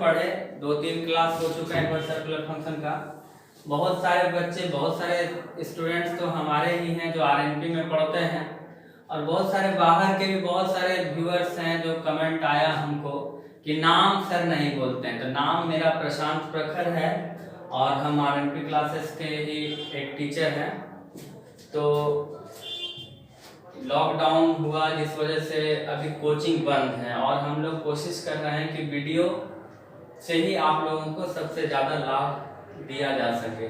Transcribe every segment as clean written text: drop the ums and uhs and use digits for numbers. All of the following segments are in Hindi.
पढ़े, 2-3 क्लास हो चुका है इनवर्स सर्कुलर फंक्शन का। बहुत सारे बच्चे, बहुत सारे स्टूडेंट्स तो हमारे ही हैं जो आरएनपी में पढ़ते हैं, और बहुत सारे बाहर के भी बहुत सारे व्यूअर्स हैं जो कमेंट आया हमको कि नाम सर नहीं बोलते हैं। तो नाम मेरा प्रशांत प्रखर है और हम आरएनपी क्लासेस के ही एक टीचर हैं। तो लॉकडाउन हुआ जिस वजह से अभी कोचिंग बंद है, और हम लोग कोशिश कर रहे हैं कि वीडियो से ही आप लोगों को सबसे ज़्यादा लाभ दिया जा सके।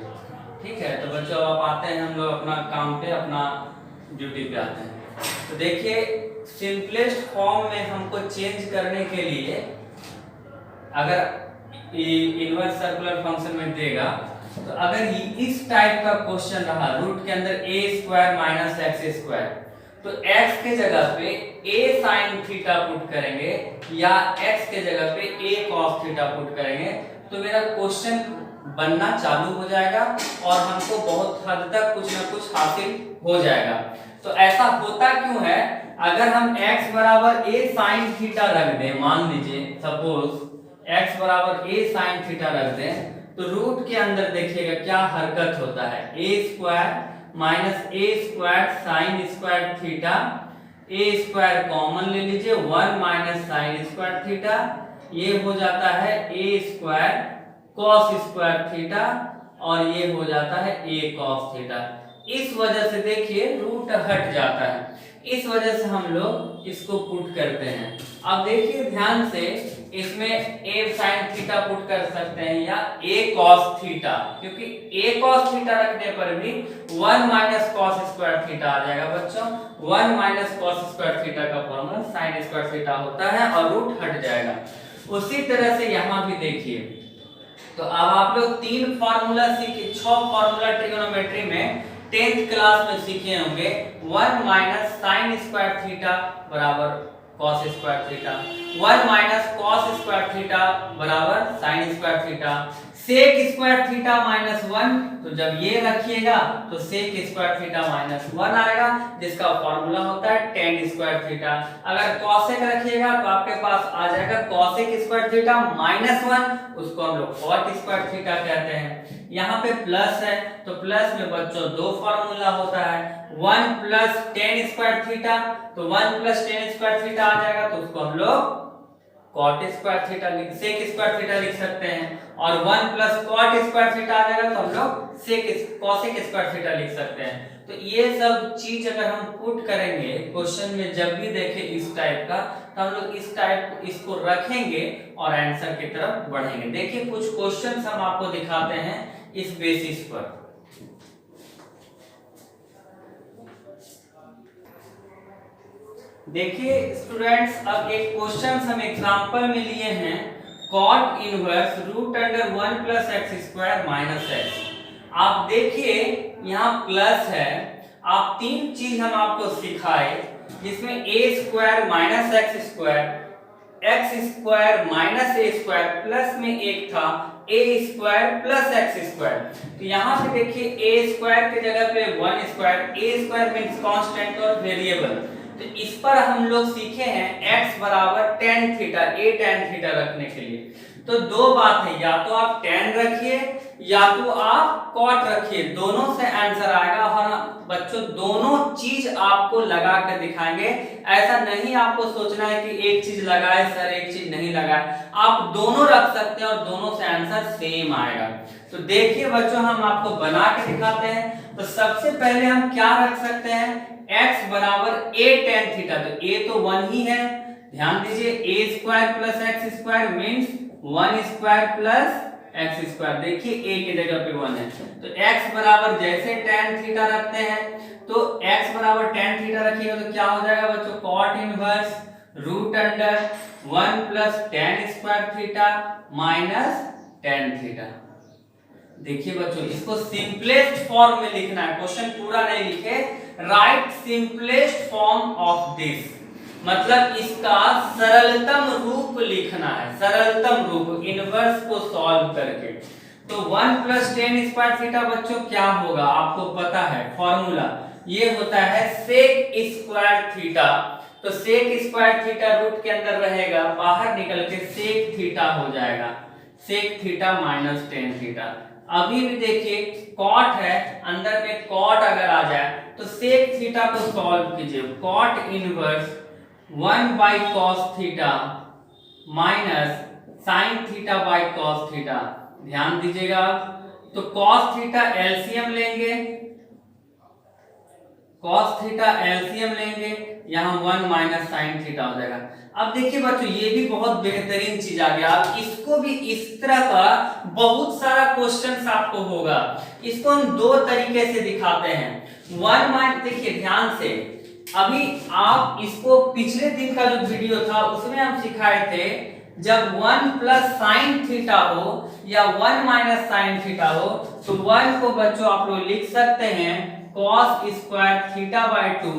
ठीक है, तो बच्चों आप आते हैं, हम लोग अपना काम पे, अपना ड्यूटी पे आते हैं। तो देखिए, सिंपलेस्ट फॉर्म में हमको चेंज करने के लिए अगर इनवर्स सर्कुलर फंक्शन में देगा, तो अगर इस टाइप का क्वेश्चन रहा, रूट के अंदर a square minus x square, तो x के जगह पे a साइन थीटा पुट करेंगे या x के जगह पे a कॉस थीटा पुट करेंगे, तो मेरा क्वेश्चन बनना चालू हो जाएगा और हमको बहुत हद तक कुछ ना कुछ हासिल हो जाएगा। तो ऐसा होता क्यों है? अगर हम x बराबर a साइन थीटा रख दें, मान लीजिए सपोज x बराबर a साइन थीटा रख दें, तो रूट के अंदर देखिएगा क्या हरकत होता है, a square minus a square sine square theta, a square common ले लीजिए, 1 माइनस साइन स्क्वायर थीटा, ये हो जाता है a square cos square theta, और ये हो जाता है a कॉस थीटा। इस वजह से देखिए रूट हट जाता है, इस वजह से हम लोग इसको पुट करते हैं। अब देखिए ध्यान से, इसमें a साइन थीटा पुट कर सकते हैं या a कॉस थीटा, क्योंकि a कॉस थीटा रखने पर भी 1 माइनस कॉस स्क्वायर थीटा आ जाएगा बच्चों। 1 माइनस कॉस स्क्वायर थीटा का फॉर्मूला साइन स्क्वायर थीटा होता है और रूट हट जाएगा। उसी तरह से यहाँ भी देखिए, तो अब आप लोग 3 फार्मूला सीखे, 6 फार्मूला ट्रिगोनोमेट्री में 10th क्लास में सीखे होंगे। 1 माइनस साइन स्क्वायर थीटा बराबर cos square theta, 1 minus cos square theta बराबर sine square theta, sec square theta minus 1, तो जब ये रखिएगा तो सेक स्क्वायर थीटा माइनस 1 आएगा, जिसका फॉर्मूला होता है टेन स्क्वायर थीटा। अगर कॉसेक रखिएगा तो आपके पास आ जाएगा कॉसेक स्क्वायर थीटा माइनस 1, उसको हम लोग कॉट स्क्वायर थीटा कहते हैं। यहाँ पे प्लस है, तो प्लस में बच्चों 2 फॉर्मूला होता है, 1 प्लस टेन स्क्वायर थीटा, तो 1 प्लस टेन स्क्वायर थीटा आ जाएगा, तो उसको हम लोग cot square theta sec square theta लिख सकते हैं, और 1 प्लस कॉट स्क्वायर थीटा आ जाएगा तो हम लोग सेक कॉसेक स्क्वायर थीटा लिख सकते हैं। तो ये सब चीज अगर हम पुट करेंगे क्वेश्चन में, जब भी देखें इस टाइप का, तो हम लोग इस टाइप इसको रखेंगे और आंसर की तरफ बढ़ेंगे। देखिए कुछ क्वेश्चंस हम आपको दिखाते हैं इस बेसिस पर। देखिए स्टूडेंट्स, अब एक क्वेश्चन हम एग्जांपल में लिए हैं, cot inverse root under 1 plus x square minus x. आप देखिए यहाँ प्लस है, आप 3 चीज हम आपको सिखाए, जिसमें a square minus x square, x square minus A square, plus में एक था a square plus x square. तो यहाँ पे देखिए a स्क्वायर के जगह पे 1 square, a square means constant और वेरिएबल। तो इस पर हम लोग सीखे हैं x बराबर tan theta, a tan theta रखने के लिए। तो 2 बात है, या तो आप tan रखिए या तो आप cot रखिए, दोनों से आंसर आएगा। और बच्चों दोनों चीज आपको लगा कर दिखाएंगे, ऐसा नहीं आपको सोचना है कि एक चीज लगाए सर एक चीज नहीं लगाए, आप दोनों रख सकते हैं और दोनों से आंसर सेम आएगा। तो देखिए बच्चों, हम आपको बना के दिखाते हैं। तो सबसे पहले हम क्या रख सकते हैं, x बराबर a tan थीटा, तो a तो 1 ही है, ध्यान दीजिए, a square plus x square means 1 square plus x square. देखिए a की जगह पे 1 है, तो x बराबर जैसे tan थीटा रखते हैं, तो x बराबर tan थीटा रखिएगा तो क्या हो जाएगा बच्चों, cot inverse root under 1 plus tan square theta minus tan theta. देखिए बच्चों, इसको सिंपलेस्ट फॉर्म में लिखना है, क्वेश्चन पूरा नहीं लिखे, right simplest form of this, मतलब इसका सरलतम रूप लिखना है, सरलतम रूप इनवर्स को सॉल्व करके। तो 1 प्लस टेन स्क्वायर थीटा बच्चों क्या होगा, आपको पता है फॉर्मूला, ये होता है सेक स्क्वायर थीटा तो सेक स्क्वायर थीटा रूट के अंदर रहेगा, बाहर निकल के सेक थीटा हो जाएगा, sec theta minus tan theta. अभी भी देखिए कॉट है, अंदर में कॉट अगर आ जाए तो सेक थीटा को सॉल्व कीजिए, cot inverse 1 by cos theta minus sine theta by cos theta. ध्यान दीजिएगा, तो कॉस थीटा एलसीएम लेंगे, कॉस थीटा एलसीएम लेंगे, यहाँ 1 माइनस साइन थीटा हो जाएगा। अब देखिए बच्चों ये भी बहुत बेहतरीन चीज आ गया, अब इसको भी इस तरह का बहुत सारा क्वेश्चन आपको होगा। इसको हम दो तरीके से दिखाते हैं। 1 माइनस, देखिए ध्यान से, अभी आप इसको पिछले दिन का जो वीडियो था उसमें हम सिखाए थे, जब 1 प्लस साइन थीटा हो या 1 माइनस साइन थीटा हो तो 1 को बच्चों आप लोग लिख सकते हैं cos square theta by 2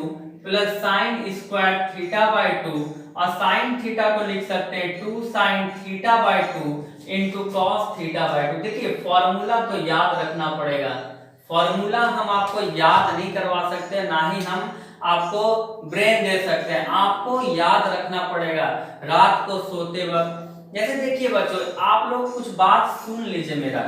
plus sign square theta by 2, और साइन थीटा को लिख सकते हैं 2 sign theta by 2 into cos theta by 2। देखिए फॉर्मूला तो याद रखना पड़ेगा, फॉर्मूला हम आपको याद नहीं करवा सकते, ना ही हम आपको ब्रेन दे सकते हैं, आपको याद रखना पड़ेगा रात को सोते वक्त। जैसे देखिए बच्चों आप लोग कुछ बात सुन लीजिए मेरा,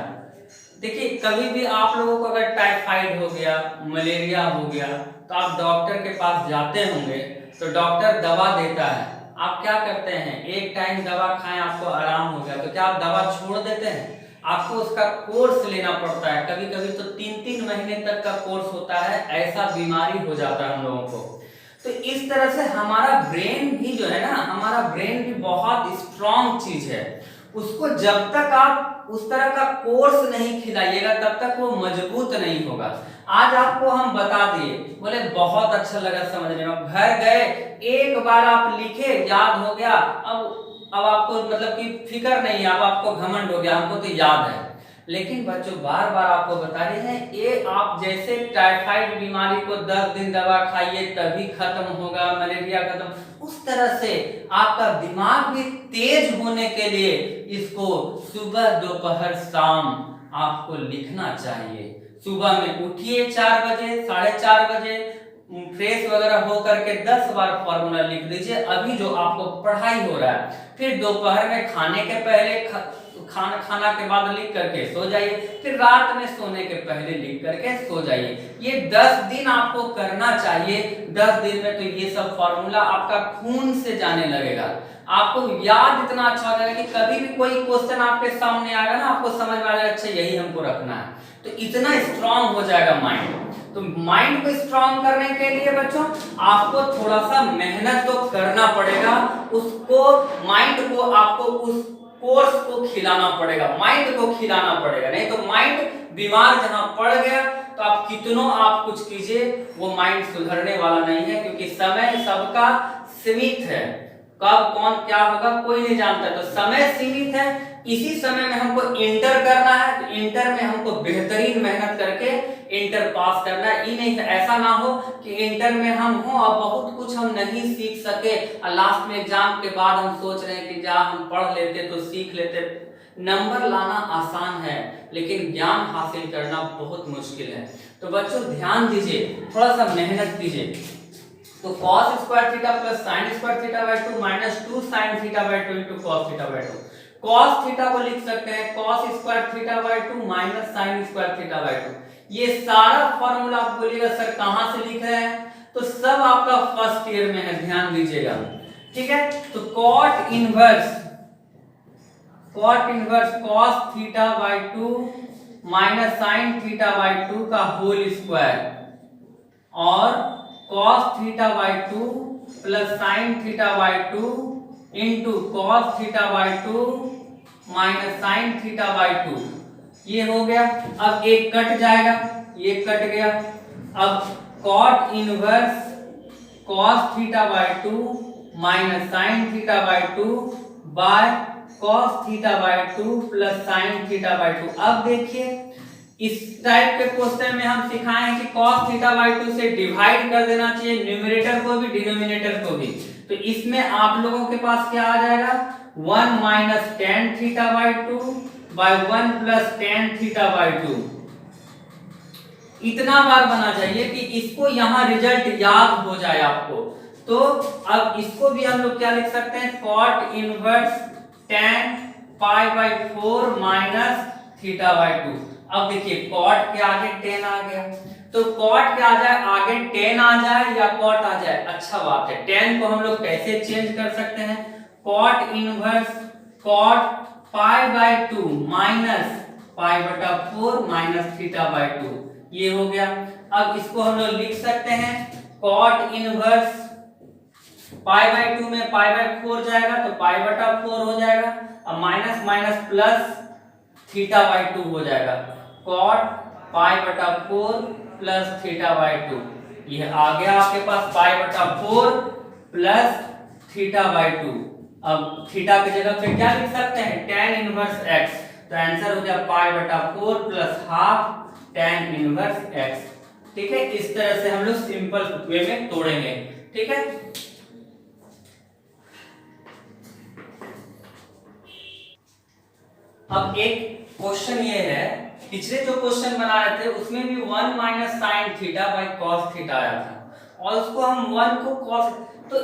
देखिए कभी भी आप लोगों को अगर टाइफाइड हो गया, मलेरिया हो गया, तो आप डॉक्टर के पास जाते होंगे, तो डॉक्टर दवा देता है, आप क्या करते हैं, एक टाइम दवा खाएं आपको आराम हो गया, तो क्या आप दवा छोड़ देते हैं? आपको उसका कोर्स लेना पड़ता है, कभी कभी तो 3-3 महीने तक का कोर्स होता है, ऐसा बीमारी हो जाता है हम लोगों को। तो इस तरह से हमारा ब्रेन भी जो है ना, हमारा ब्रेन भी बहुत स्ट्रांग चीज है, उसको जब तक आप उस तरह का कोर्स नहीं खिलाइएगा तब तक वो मजबूत नहीं होगा। आज आपको हम बता दिए, बोले बहुत अच्छा लगा समझने में, घर गए एक बार आप लिखे याद हो गया, अब आपको मतलब कि फिक्र नहीं है, अब आपको घमंड हो गया, हमको तो याद है। लेकिन बच्चों बार बार आपको बता रहे हैं, ये आप जैसे टाइफाइड बीमारी को 10 दिन दवा खाइए तभी खत्म होगा, मलेरिया खत्म, उस तरह से आपका दिमाग भी तेज होने के लिए इसको सुबह दोपहर शाम आपको लिखना चाहिए। सुबह में उठिए 4 बजे 4:30 बजे, फ्रेश वगैरह हो करके 10 बार फॉर्मूला लिख दीजिए, अभी जो आपको पढ़ाई हो रहा है। फिर दोपहर में खाने के पहले खाना के बाद लिख करके सो जाइए, फिर रात में सोने के पहले लिख करके सो जाइए। ये 10 दिन आपको करना चाहिए। 10 दिन में तो ये सब फॉर्मूला आपका खून से जाने लगेगा, आपको याद इतना अच्छा हो जाएगा कि कभी भी कोई क्वेश्चन आपके सामने आएगा ना, आपको समझ में आ जाएगा अच्छा यही हमको रखना है, तो इतना स्ट्रांग हो जाएगा माइंड। तो माइंड को स्ट्रांग करने के लिए बच्चों आपको थोड़ा सा मेहनत तो करना पड़ेगा, उसको माइंड को आपको उस कोर्स को खिलाना पड़ेगा, माइंड को खिलाना पड़ेगा, नहीं तो माइंड बीमार जहां पड़ गया तो आप कितनों आप कुछ कीजिए वो माइंड सुधरने वाला नहीं है, क्योंकि समय सबका सीमित है, कब कौन क्या होगा कोई नहीं जानता, तो समय सीमित है। इसी समय में हमको इंटर करना है, तो इंटर में हमको बेहतरीन मेहनत करके इंटर पास करना है। ये नहीं ऐसा ना हो कि इंटर में हम हो और बहुत कुछ हम नहीं सीख सके और लास्ट में एग्जाम के बाद हम सोच रहे हैं कि जा हम पढ़ लेते तो सीख लेते। नंबर लाना आसान है लेकिन ज्ञान हासिल करना बहुत मुश्किल है। तो बच्चों ध्यान दीजिए, थोड़ा सा मेहनत कीजिए। तो cos square theta plus sign square theta by 2 minus 2 sign theta by 2 into cos theta by 2। cos theta को लिख सकते हैं cos square theta by 2 minus sine square theta by 2। ये सारा फॉर्मूला आप बोलिएगा सर कहां से लिख रहे हैं, तो सब आपका फर्स्ट ईयर में है, ध्यान दीजिएगा, ठीक है। तो cot inverse cos theta by 2 minus sine theta by 2 का होल स्क्वायर और cos theta by 2 plus sine theta by 2 into cos theta by 2 minus sine theta by 2, ये हो गया। अब एक कट जाएगा, ये कट गया। अब cot inverse cos theta by 2 minus sine theta by 2 by cos theta by 2 plus sine theta by 2। अब देखिए इस टाइप के क्वेश्चन में हम सिखाए हैं कि cos थीटा बाई 2 से डिवाइड कर देना चाहिए, न्यूमरेटर को भी डिनोमिनेटर को भी। तो इसमें आप लोगों के पास क्या आ जाएगा 1 minus tan theta by 2 by 1 plus tan theta by 2। इतना बार बना चाहिए कि इसको यहां रिजल्ट याद हो जाए आपको। तो अब इसको भी हम लोग क्या लिख सकते हैं, cot inverse tan pi by 4 minus theta by 2। अब देखिए cot के आगे tan आ गया, तो cot के आ जाए आगे tan आ जाए या cot आ जाए, अच्छा बात है। tan को हम लोग कैसे चेंज कर सकते हैं, cot inverse cot pi by 2 minus pi बटा 4 माइनस थीटा बाई 2, ये हो गया। अब इसको हम लोग लिख सकते हैं cot इनवर्स पाई बाई 2 में पाई बाई 4 जाएगा तो पाई बटा 4 हो जाएगा, अब minus minus plus theta by 2 हो जाएगा, cot पाई बटा 4 प्लस थीटा बाई 2, ये आ गया आपके पास पाई बटा 4 प्लस थीटा बाई 2। अब थीटा की जगह पे क्या लिख सकते हैं, tan इनवर्स x, तो आंसर हो गया पाई बटा 4 plus half tan inverse x। ठीक है, इस तरह से हम लोग सिंपल वे में तोड़ेंगे। ठीक है, अब एक क्वेश्चन ये है, पिछले जो क्वेश्चन बना रहे थे उसमें भी 1 minus sine theta by cos theta आया था, और उसको हम 1 को कॉस, तो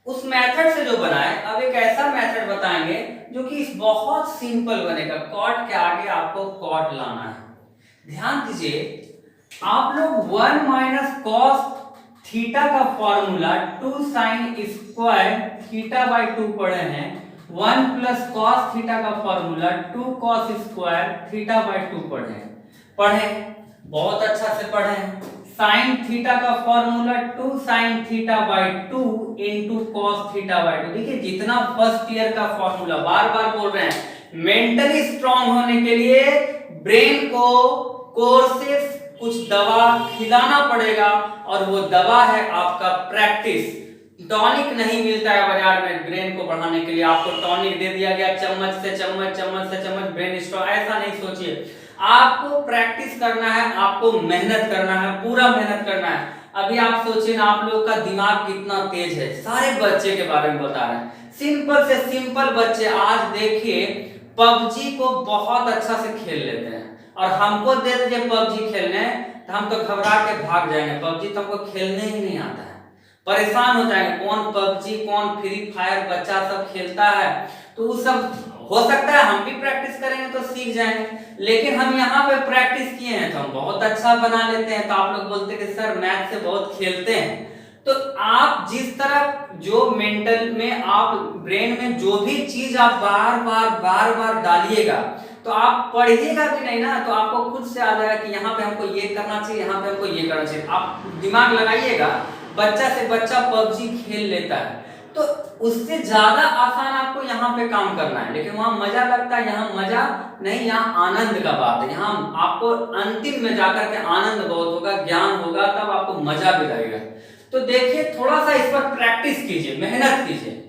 उस मेथड से जो बनाए, अब एक ऐसा मेथड बताएंगे जो कि बहुत सिंपल बनेगा। कॉट के आगे आपको कॉट लाना है। ध्यान दीजिए, आप लोग 1 माइनस कॉस थीटा का formula 2 sign square theta by 2 पढ़े हैं, 1 प्लस कॉस थीटा का formula 2 cos square theta by 2 पढ़े, बहुत अच्छा से पढ़े। साइन थीटा का formula 2 sign theta by 2 into cos theta by 2। देखिए जितना फर्स्ट ईयर का फॉर्मूला, बार बार बोल रहे हैं, मेंटली स्ट्रांग होने के लिए ब्रेन को कोर्सेस कुछ दवा खिलाना पड़ेगा, और वो दवा है आपका प्रैक्टिस। टॉनिक नहीं मिलता है बाजार में ब्रेन को बढ़ाने के लिए, आपको टॉनिक दे दिया गया चम्मच से चम्मच, चम्मच से चम्मच ब्रेन स्ट्रांग, ऐसा नहीं सोचिए। आपको प्रैक्टिस करना है, आपको मेहनत करना है, पूरा मेहनत करना है। अभी आप सोचिए ना, आप लोग का दिमाग कितना तेज है। सारे बच्चे के बारे में बता रहे हैं, सिंपल से सिंपल बच्चे आज देखिए पबजी को बहुत अच्छा से खेल लेते हैं, और हमको दे दीजिए पबजी खेलने तो हम तो घबरा के भाग जाएंगे। पबजी तो हमको खेलने ही नहीं आता है, परेशान हो जाएंगे, कौन पबजी कौन फ्री फायर बच्चा सब खेलता है, तो वो सब हो सकता है हम भी प्रैक्टिस करेंगे तो सीख जाएंगे, लेकिन हम यहाँ पे प्रैक्टिस किए हैं तो हम बहुत अच्छा बना लेते हैं। तो आप लोग बोलते हैं कि सर मैथ से बहुत खेलते हैं, तो आप जिस तरह जो मेंटल में आप ब्रेन में जो भी चीज आप बार बार डालिएगा, तो आप पढ़िएगा भी नहीं ना, तो आपको खुद से आ जाएगा कि यहाँ पे हमको ये करना चाहिए, यहाँ पे हमको ये करना चाहिए। आप दिमाग लगाइएगा, बच्चा से बच्चा पबजी खेल लेता है, तो उससे ज्यादा आसान आपको यहाँ पे काम करना है, लेकिन वहां मजा लगता है, यहाँ मजा नहीं, यहाँ आनंद का बात है। यहाँ आपको अंतिम में जाकर के आनंद बहुत होगा, ज्ञान होगा, तब आपको मजा भी लगेगा। तो देखिए थोड़ा सा इस पर प्रैक्टिस कीजिए, मेहनत कीजिए।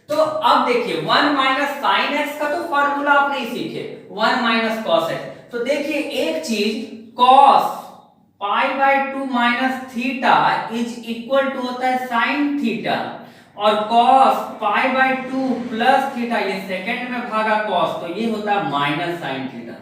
तो अब देखिए 1 माइनस साइन एक्स का तो फॉर्मूला आप नहीं सीखे, 1 माइनस कॉस एक्स। तो देखिए एक चीज, cos pi by 2 minus theta is equal to होता है साइन थीटा, और cos pi by 2 plus theta, ये सेकंड में भागा cos, तो ये होता है माइनस साइन थीटा।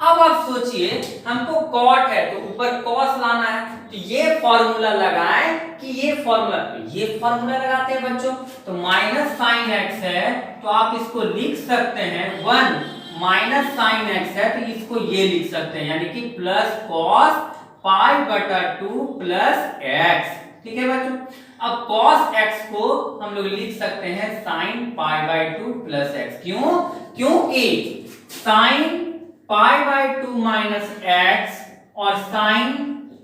अब आप सोचिए हमको cot है तो ऊपर cos लाना है, तो ये फॉर्मूला लगाएं कि ये फॉर्मूला लगाते हैं बच्चों, तो माइनस साइन एक्स है तो आप इसको लिख सकते हैं 1 माइनस साइन एक्स है तो इसको ये लिख सकते हैं, यानी कि प्लस cos पाई बटा 2 प्लस एक्स। ठीक है बच्चों, अब cos x को हम लोग लिख सकते हैं sin pi by 2 plus x. क्यों? क्योंकि sin pi by 2 minus x और sin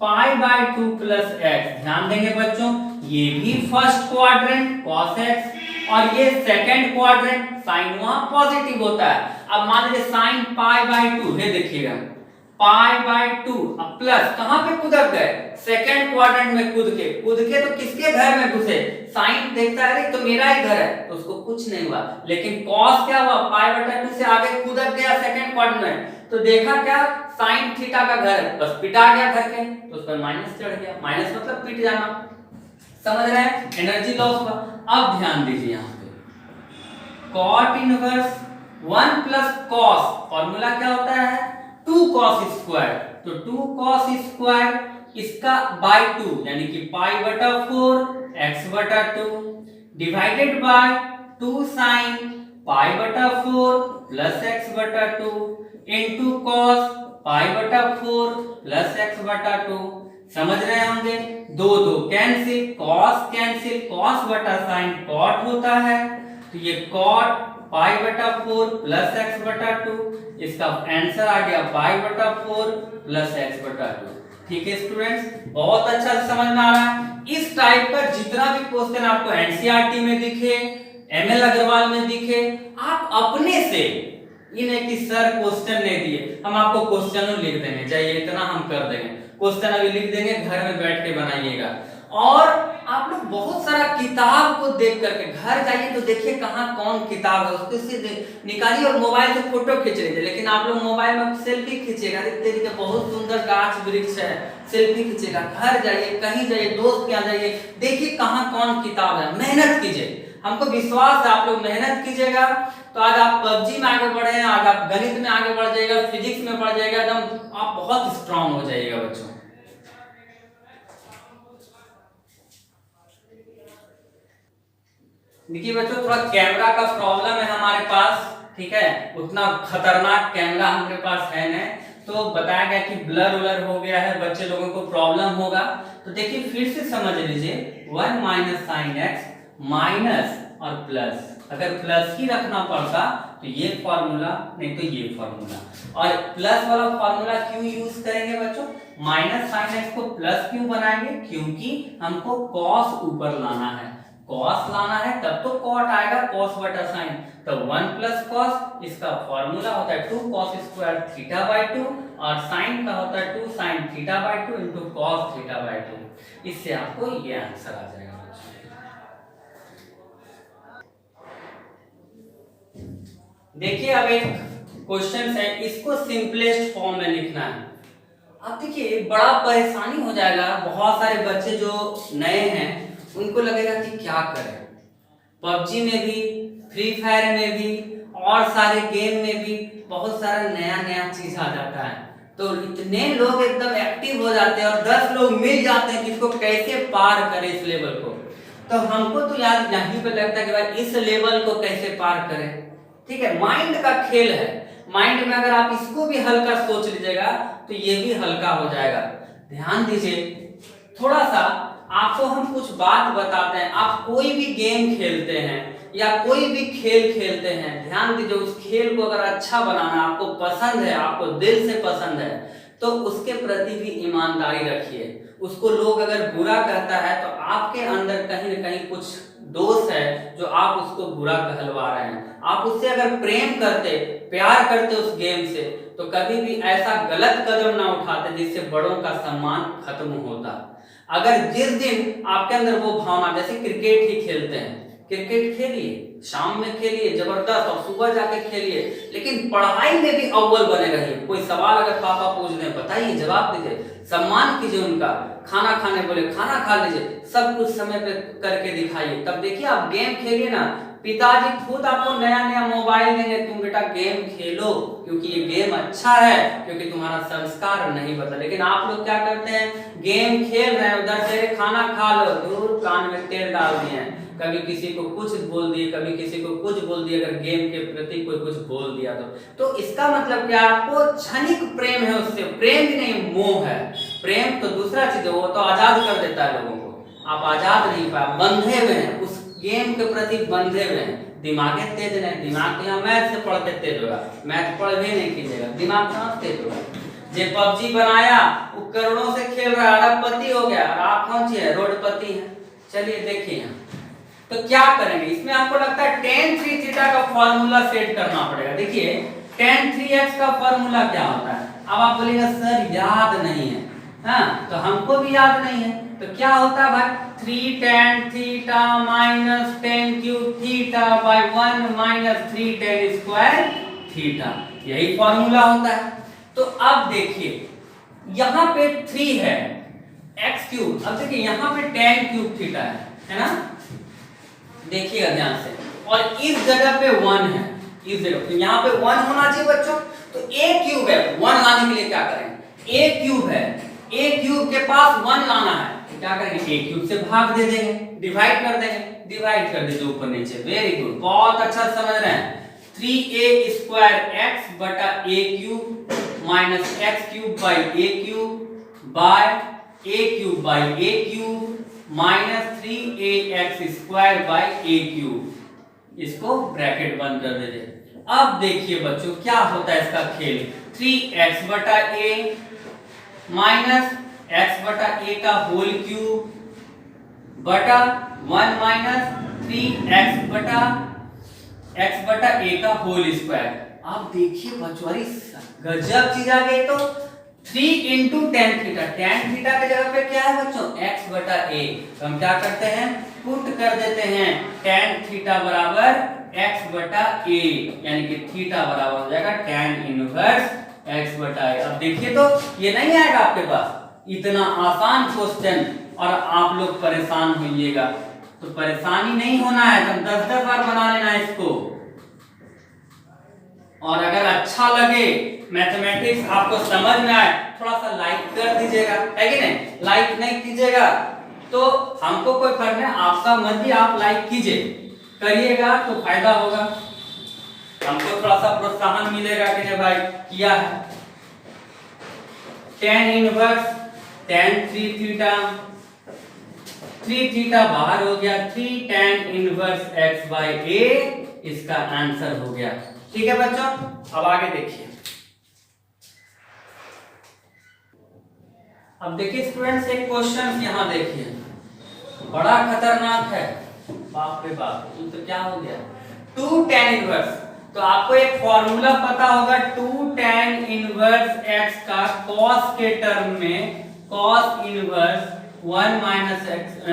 pi by 2 plus x, ध्यान देंगे बच्चों, ये भी फर्स्ट क्वाड्रेंट cos x और ये सेकंड क्वाड्रेंट sin वहां पॉजिटिव होता है। अब मान लीजिए sin पाई बाई 2 है, देखिएगा पाई बाई 2, अब प्लस कहां पे कूदक गए, सेकंड क्वाड्रेंट में कूद के तो किसके घर में घुसे, साइन देखता है तो मेरा ही घर है, तो उसको कुछ नहीं हुआ। लेकिन कॉस क्या हुआ, पाई बटा 2 से आगे कूदक गया सेकंड क्वाड्रेंट में, तो देखा क्या साइन थीटा का घर है, बस पिटा गया घर के, तो उस पर माइनस चढ़ गया, माइनस मतलब पिट जाना, समझ रहे हैं, एनर्जी लॉस हुआ। अब ध्यान दीजिए यहाँ पे cot inverse 1 plus cos, formula क्या होता है 2 cos स्क्वायर, तो 2 cos स्क्वायर इसका बाय 2 यानी कि पाई बटा 4 एक्स बटा 2 डिवाइडेड बाय 2 साइन पाई बटा 4 प्लस एक्स बटा 2 इंटू कॉस पाई बटा 4 प्लस एक्स बटा 2। समझ रहे होंगे, दो दो कैंसिल, कॉस बटा साइन कॉट होता है, तो ये कॉट पाई बटा 4 प्लस एक्स बटा 2, इसका आंसर आ गया पाई बटा 4 प्लस एक्स बटा 2। ठीक है स्टूडेंट्स, बहुत अच्छा से समझ में आ रहा है। इस टाइप का जितना भी क्वेश्चन आपको एनसीईआरटी में दिखे, एमएल अग्रवाल में दिखे, आप अपने से इन्हें कि सर क्वेश्चन नहीं दिए, हम आपको क्वेश्चन लिख देंगे, चाहिए इतना हम कर देंगे, क्वेश्चन अभी लिख देंगे, घर में बैठ के बनाइएगा। और आप लोग बहुत सारा किताब को देख करके घर जाइए तो देखिए कहाँ कौन किताब है, उसको से निकालिए और मोबाइल से फोटो खींच लीजिए। लेकिन आप लोग मोबाइल में सेल्फी खींचेगा, देखिए बहुत सुंदर गाछ वृक्ष है, सेल्फी खींचेगा। घर जाइए, कहीं जाइए, दोस्त के यहाँ जाइए, देखिए कहाँ कौन किताब है, मेहनत कीजिए। हमको विश्वास है आप लोग मेहनत कीजिएगा तो आज आप पबजी में आगे बढ़े हैं, आज आप गणित में आगे बढ़ जाएगा, फिजिक्स में बढ़ जाएगा, एकदम आप बहुत स्ट्रांग हो जाइएगा बच्चों। देखिए बच्चों, थोड़ा कैमरा का प्रॉब्लम है हमारे पास, ठीक है, उतना खतरनाक कैमरा हमारे पास है नहीं, तो बताया गया कि ब्लर उलर हो गया है, बच्चे लोगों को प्रॉब्लम होगा। तो देखिए फिर से समझ लीजिए, 1 माइनस साइन एक्स माइनस और प्लस, अगर प्लस ही रखना पड़ता तो ये फॉर्मूला, नहीं तो ये फॉर्मूला, और प्लस वाला फॉर्मूला क्यों यूज करेंगे बच्चों, माइनस साइन एक्स को प्लस क्यों बनाएंगे, क्योंकि हमको कॉस ऊपर लाना है, कॉस लाना है तब तो कॉट आएगा, कॉस बटा साइन, तो 1 प्लस कॉस, इसका फॉर्मूला होता है 2 कॉस स्क्वायर थीटा बाय 2, और साइन का होता है 2 sine theta by 2 into cos theta by 2। इससे आपको ये आंसर आ जाएगा। देखिए अब एक क्वेश्चन है, इसको सिंपलेस्ट फॉर्म में लिखना है। अब देखिए बड़ा परेशानी हो जाएगा, बहुत सारे बच्चे जो नए हैं उनको लगेगा कि क्या करें, पबजी में भी, फ्री फायर में भी, और सारे गेम में भी बहुत सारा नया नया चीज आ जाता है, तो इतने लोग एकदम एक्टिव हो जाते हैं और 10 लोग मिल जाते हैं कि इसको कैसे पार करें इस लेवल को। तो हमको तो यार यहीं पे लगता है कि भाई इस लेवल को कैसे पार करें, ठीक है, माइंड का खेल है, माइंड में अगर आप इसको भी हल्का सोच लीजिएगा तो ये भी हल्का हो जाएगा। ध्यान दीजिए, थोड़ा सा आपको हम कुछ बात बताते हैं, आप कोई भी गेम खेलते हैं या कोई भी खेल खेलते हैं, ध्यान दीजिए उस खेल को अगर अच्छा बनाना आपको पसंद है, आपको दिल से पसंद है, तो उसके प्रति भी ईमानदारी रखिए। उसको लोग अगर बुरा कहता है तो आपके अंदर कहीं ना कहीं कुछ दोष है जो आप उसको बुरा कहलवा रहे हैं। आप उससे अगर प्रेम करते, प्यार करते उस गेम से, तो कभी भी ऐसा गलत कदम ना उठाते जिससे बड़ों का सम्मान खत्म होता। अगर जिस दिन आपके अंदर वो भावना, जैसे क्रिकेट ही खेलते हैं, क्रिकेट खेलिए, शाम में खेलिए जबरदस्त और सुबह जाके खेलिए, लेकिन पढ़ाई में भी अव्वल बने रहिए। कोई सवाल अगर पापा पूछ दें बताइए, जवाब दीजिए, सम्मान कीजिए उनका, खाना खाने बोले खाना खा लीजिए, सब कुछ समय पे करके दिखाइए। तब देखिए आप गेम खेलिए ना, पिताजी खुद आपको नया नया मोबाइल देंगे, तुम बेटा गेम खेलो क्योंकि ये गेम अच्छा है, क्योंकि तुम्हारा संस्कार नहीं बदला। लेकिन आप लोग क्या करते हैं, गेम खेल रहे हैं, उधर से खाना खा लो, दूर कान में तेल डाल दिए हैं, कभी किसी को कुछ बोल दिए, कभी किसी को कुछ बोल दिया, अगर गेम के प्रति कोई कुछ बोल दिया तो इसका मतलब क्या, आपको क्षणिक प्रेम है उससे, प्रेम भी नहीं मोह है। प्रेम तो दूसरा चीज है, वो तो आजाद कर देता है लोगों को, आप आजाद नहीं पाए, बंधे हुए हैं उस गेम के प्रति, बंधे हुए हैं। दिमाग तेज नहीं, दिमाग तो यहाँ मैथ से पढ़ के तेज होगा, मैथ पढ़ भी नहीं कीजिएगा, दिमाग कहाँ तेज होगा। जे पबजी बनाया वो करोड़ों से खेल रहा है, अरबपति हो गया, और आप कौन सी है, रोडपति है। चलिए देखिए यहाँ तो क्या करेंगे, इसमें आपको लगता है tan 3 थीटा का फॉर्मूला सेट करना पड़ेगा। देखिए tan 3x का फॉर्मूला क्या होता है, अब आप बोलेंगे सर याद नहीं है, हाँ तो हमको भी याद नहीं है, तो क्या होता है भाई, 3 tan theta minus tan cube theta by 1 minus 3 tan square theta, यही फॉर्मूला होता है। तो अब देखिए यहाँ पे 3 है x क्यूब, अब देखिए यहाँ पे tan क्यूब थीटा है ना, देखिएगा ध्यान से, और इस जगह पे 1 है, इस जगह पे, यहाँ पे 1 होना चाहिए बच्चों, तो a क्यूब है, 1 लाने के लिए क्या करेंगे, a क्यूब है, ए क्यूब के पास 1 लाना है तो क्या करेंगे, ए क्यूब से भाग दे देंगे, डिवाइड कर देंगे, डिवाइड कर दीजिए ऊपर नीचे। वेरी गुड, बहुत अच्छा समझ रहे हैं। 3a स्क्वायर x बटा a cube minus x cube by a cube by a cube by a cube minus 3ax square by a cube. इसको ब्रैकेट बंद कर दीजिए। अब देखिए बच्चों क्या होता है इसका खेल। 3x बटा a माइनस x बटा a का होल क्यूब बटा 1 माइनस 3x बटा x बटा a का होल स्क्वायर। अब देखिए बच्चों अरे गजब चीज आ गई। तो 3 into tan theta, tan theta के जगह पे क्या है बच्चों, x बटा a। तो हम क्या करते हैं, पुट कर देते हैं टेन थीटा बराबर x बटा a, यानी कि थीटा बराबर हो जाएगा टेन इनवर्स x बटा a। अब देखिए तो ये नहीं आएगा आपके पास इतना आसान क्वेश्चन और आप लोग परेशान होइएगा। तो परेशानी नहीं होना है, तो 10-10 बार बना लेना है इसको। और अगर अच्छा लगे मैथमेटिक्स आपको समझ में आए थोड़ा सा लाइक कर दीजिएगा, है कि नहीं। लाइक नहीं कीजिएगा तो हमको कोई फर्क नहीं, आपका मर्जी, आप लाइक कीजिए, करिएगा तो फायदा होगा, हमको थोड़ा सा प्रोत्साहन मिलेगा कि नहीं भाई किया है। Tan inverse tan 3 theta, 3 theta बाहर हो गया, 3 tan inverse x by a इसका आंसर हो गया। ठीक है बच्चों, अब आगे देखिए। अब देखिए स्टूडेंट्स एक क्वेश्चन यहाँ देखिए बड़ा खतरनाक है, बाप रे बाप। तो क्या हो गया 2 tan इनवर्स, तो आपको एक फॉर्मूला पता होगा 2 tan इनवर्स x का cos के टर्म में cos inverse 1 minus x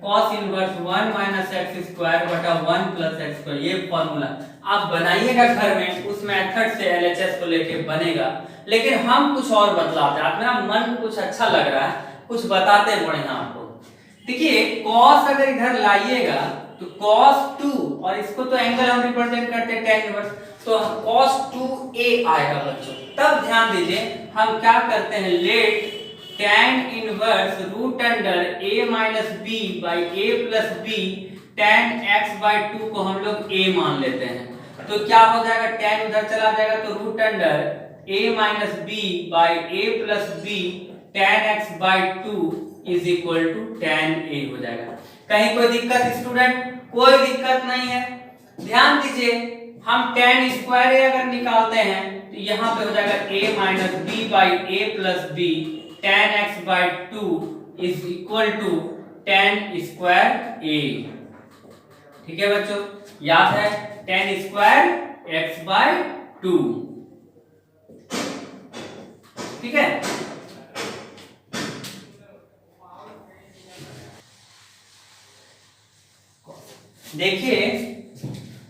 cos inverse 1 minus x square बटा 1 प्लस x स्क्वायर। ये फॉर्मूला आप बनाइएगा घर में, उस मेथड से LHS को लेके बनेगा। लेकिन हम कुछ और बतलाते हैं, मेरा मन कुछ अच्छा लग रहा है, कुछ बताते हैं बढ़िया आपको। देखिए cos अगर इधर लाइएगा तो cos 2, और इसको तो एंगल हम रिप्रेजेंट करते हैं tan इनवर्स, तो cos 2a आएगा बच्चों। तब ध्यान दीजिए हम क्या करते हैं, let tan inverse root under a minus b by a plus b tan x by 2 को हम लोग a मान लेते हैं। तो क्या हो जाएगा, tan उधर चला जाएगा तो root under a minus b by a plus b tan x by 2 is equal to tan a हो जाएगा। कहीं कोई दिक्कत स्टूडेंट? कोई दिक्कत नहीं है। ध्यान दीजिए हम tan स्क्वायर a अगर निकालते हैं तो यहाँ पे हो जाएगा a minus b by a plus b tan x by 2 is equal to tan square a। ठीक है बच्चों, याद है tan स्क्वायर x बाई 2। ठीक है, देखिए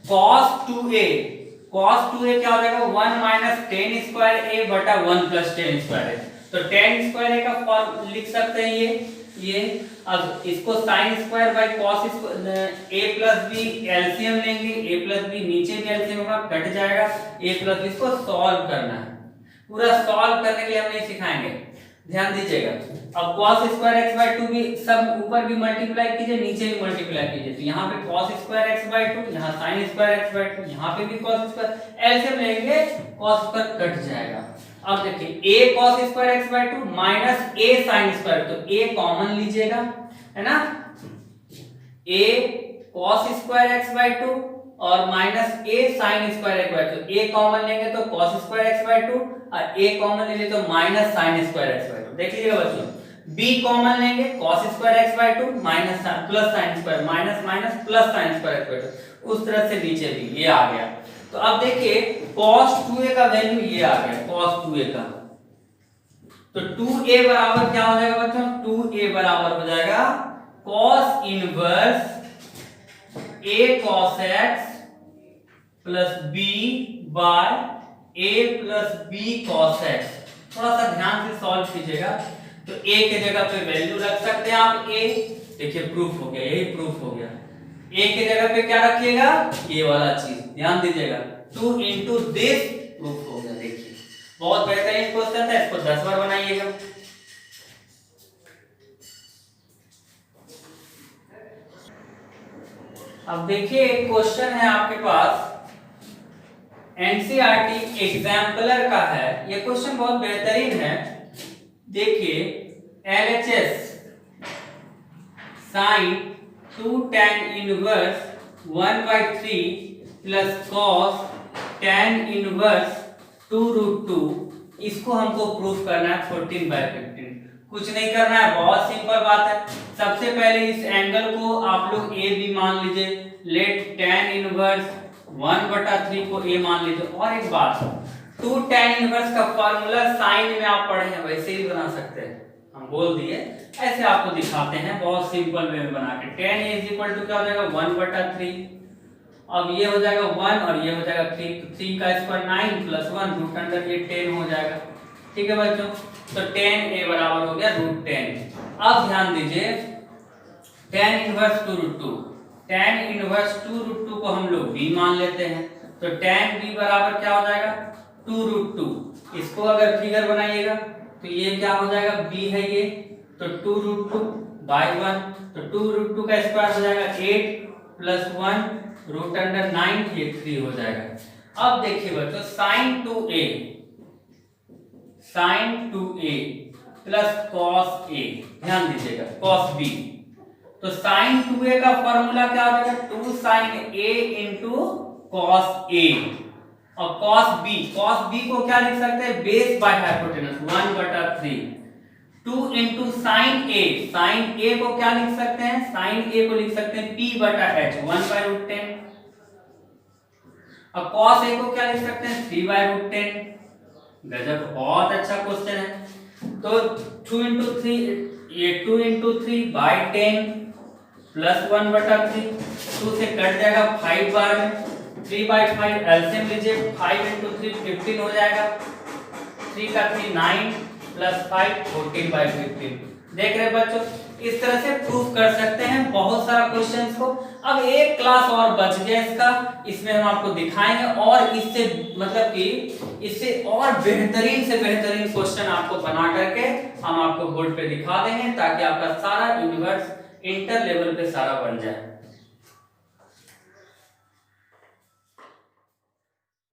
cos 2a क्या हो जाएगा 1 माइनस tan स्क्वायर a बटा 1 प्लस tan स्क्वायर a। तो tan स्क्वायर a का फॉर्म लिख सकते हैं ये। अब इसको sin square by cos a plus b LCM लेंगे, a प्लस b नीचे भी एलसीएम होगा, कट जाएगा, a प्लस b इसको सॉल्व करना है। पूरा सॉल्व करने के लिए हम नहीं सिखाएंगे, ध्यान दीजिएगा। अब cos स्क्वायर x बाई 2 भी सब ऊपर भी मल्टीप्लाई कीजिए, नीचे भी मल्टीप्लाई कीजिए। तो यहाँ पे cos स्क्वायर x बाई 2, यहाँ sin स्क्वायर x बाई 2, यहाँ पे भी cos स्क्वायर, एलसीएम लेंगे cos स्क्वायर कट जाएगा। अब देखिए a cos square x by 2 minus a sin square, तो a कॉमन लीजिएगा, है ना। a cos square x by 2 और minus a sin square x by 2, a common लेंगे तो cos स्क्वायर x बाई 2 और a कॉमन ले तो minus sin square x by 2। देख लीजिएगा बच्चों, b कॉमन लेंगे cos square x by 2 minus plus sin square, minus minus plus sin square x by 2, उस तरह से नीचे भी ये आ गया। तो अब देखिए cos 2a का वैल्यू ये आ गया, cos 2a का, तो 2a बराबर क्या हो जाएगा बच्चों, 2a बराबर हो जाएगा cos inverse a cos x plus b by a plus b cos x। थोड़ा सा ध्यान से सॉल्व कीजिएगा। तो a के जगह पे वैल्यू रख सकते हैं आप a, देखिए प्रूफ हो गया, यही प्रूफ हो गया। a के जगह पे क्या रखिएगा, ये वाला चीज ध्यान दीजिएगा, 2 इंटू दिस प्रूफ हो गया। देखिए बहुत बेहतरीन क्वेश्चन था, इसको 10 बार बनाइएगा। अब देखिए एक क्वेश्चन है आपके पास, एनसीईआरटी एग्जाम्पलर का है, ये क्वेश्चन बहुत बेहतरीन है। देखिए LHS sine 2 tan inverse 1/3 plus cos tan inverse 2√2, इसको हमको प्रूफ करना है 14/15। कुछ नहीं करना है, बहुत सिंपल बात है। सबसे पहले इस एंगल को आप लोग ए बी मान लीजिए, लेट tan इनवर्स 1/3 को ए मान लीजिए। और एक बात, 2 tan इनवर्स का फार्मूला साइन में आप पढ़े हैं वैसे ही बना सकते हैं, हम बोल दिए, ऐसे आपको दिखाते हैं बहुत सिंपल वे में बना के। tan a = क्या हो जाएगा 1/3, अब ये हो जाएगा 1 और ये हो जाएगा 3, तो 3 का स्क्वायर 9 प्लस 1 रूट अंडर ये 10 हो जाएगा। ठीक है बच्चों, तो tan a बराबर हो गया √10। अब ध्यान दीजिए tan इनवर्स 2√2, tan इनवर्स 2√2 को हम लोग b मान लेते हैं, तो tan b बराबर क्या हो जाएगा 2√2। इसको अगर फिगर बनाइएगा तो ये क्या हो जाएगा, b है ये, तो 2√2/1, तो 2√2 का स्क्वायर हो जाएगा 8 प्लस 1 रूट अंडर 9, ये 3 हो जाएगा। अब देखिए बच्चों sin 2a plus cos a, ध्यान दीजिएगा cos b, तो sin 2a का फॉर्मूला क्या हो जाएगा 2 sin a into cos a, और cos b को क्या लिख सकते हैं, base by hypotenuse 1/3। 2 into sin a को क्या लिख सकते हैं, sin a को लिख सकते हैं p/h 1/√10, और cos a को क्या लिख सकते हैं 3/√10। गजब, बहुत अच्छा क्वेश्चन है। तो 2 इंटू 3/10 प्लस 1/3, 2 से कट जाएगा 5 बार में, 3/5 एलसीएम लीजिए, 5 इंटू 3 15 हो जाएगा, 3 का 3 9 प्लस 5 14/15। देख रहे बच्चों, इस तरह से प्रूफ कर सकते हैं बहुत सारा क्वेश्चंस को। अब एक क्लास और बच गया इसका, इसमें हम आपको दिखाएंगे और इससे मतलब कि इससे और बेहतरीन से बेहतरीन क्वेश्चन आपको बना करके हम आपको बोर्ड पे दिखा देंगे, ताकि आपका सारा यूनिवर्स इंटर लेवल पे सारा बन जाए।